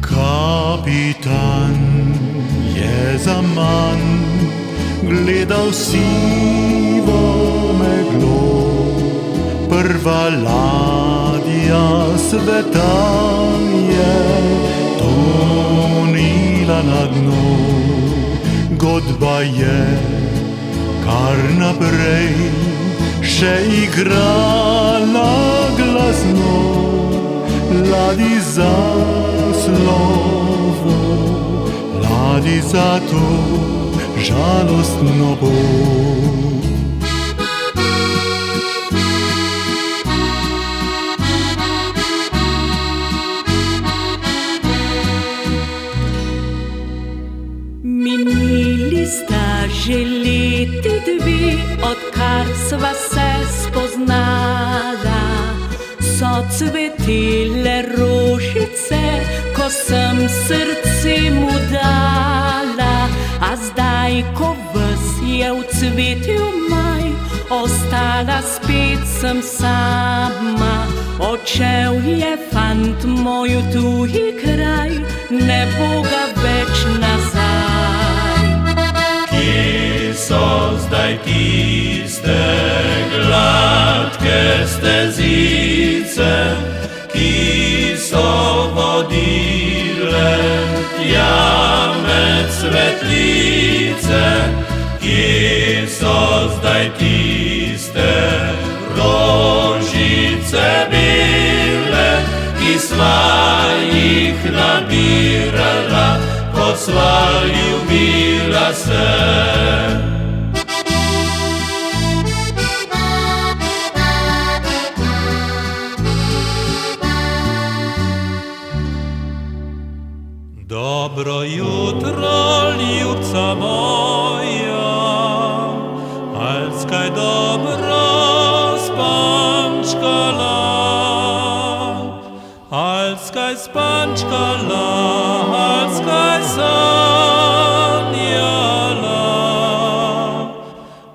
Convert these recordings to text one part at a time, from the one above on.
Kapitan je zaman gledal sivo meglo, prva ladja sveta je tonila na dno. Godba je kar naprej še igrala glasno, ladi za slovo, ladi za to žalostno pot. Minili sta že leti dve, odkar sva se spoznala. So cvetele rožice, ko sem srce mu dala. A zdaj, ko ves je v cvetju maj, ostala spet sem sama. Odšel je fant moj v tuji kraj, ne bo ga več nazaj. Kje so zdaj tiste gladke stezice, ki so vodile tja med svetlice? Kje so zdaj tiste rožice bele, ki sva jih nabirala, ko sva ljubila se? Dobro jutro, ljubca moja, alskaj dobro spančkala, alskaj spančkala, alskaj sanjala,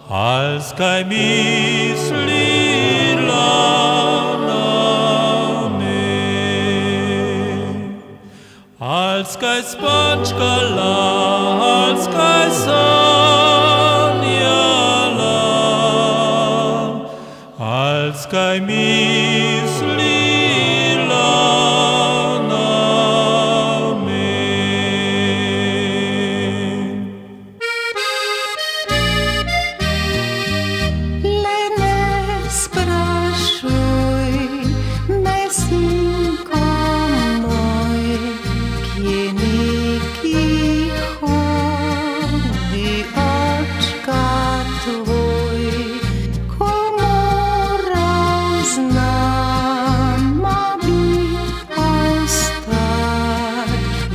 alskaj mislila na me. Alskaj spančkala, alskaj sanjala, alskaj mislila na me. Le ne sprašuj me, sinko moj, kje neki hodi očka tvoj, ko moral z nama bit ostat,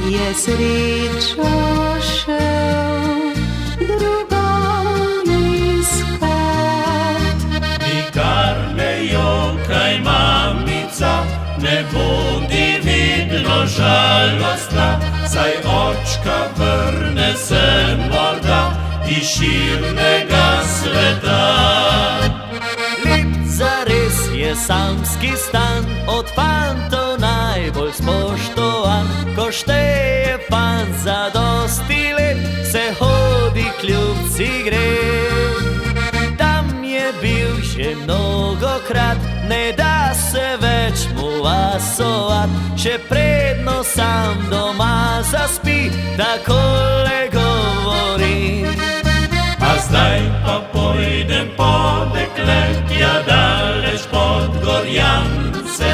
je srečo šel drugam iskat. Nikar ne jokaj, mamica, ne bodi vedno žalostna, saj očka vrne se morda iz širnega sveta. Lep zares je samski stan, od fantov najbolj spoštovan. Ko šteje fant zadosti let, se hodi k ljubci gre. Tam je bil že mnogokrat, ne da se več mu vasovat, še predno sam doma zaspi, takole govori. A zdaj pa pojdem po dekle, tja daleč pod Gorjance,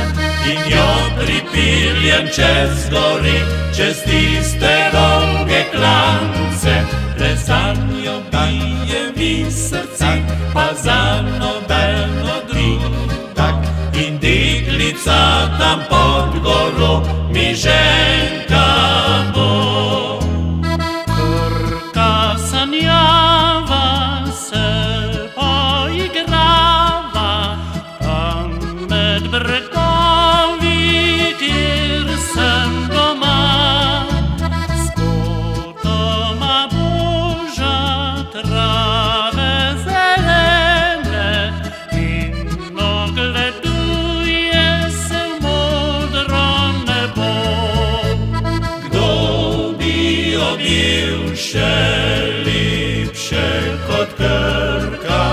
in jo pripiljem čez gori, čez tiste dolge klance. Le zanjo bije mi srce, pa za nobeno drugak, in deklica tam pod goro mi ženka bo. Krka sanjava, se poigrava, tam med Przed brkowi tirsem doma, skuto ma burza trawę zelene i nogleduje się modrone bo. Kdo bi obil się lipše kot Krka,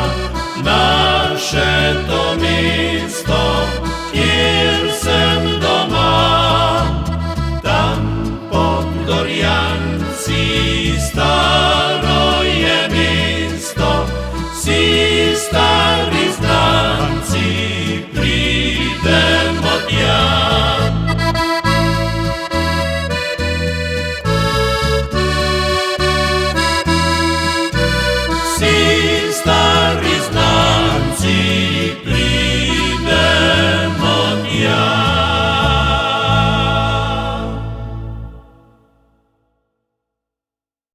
naše to mesto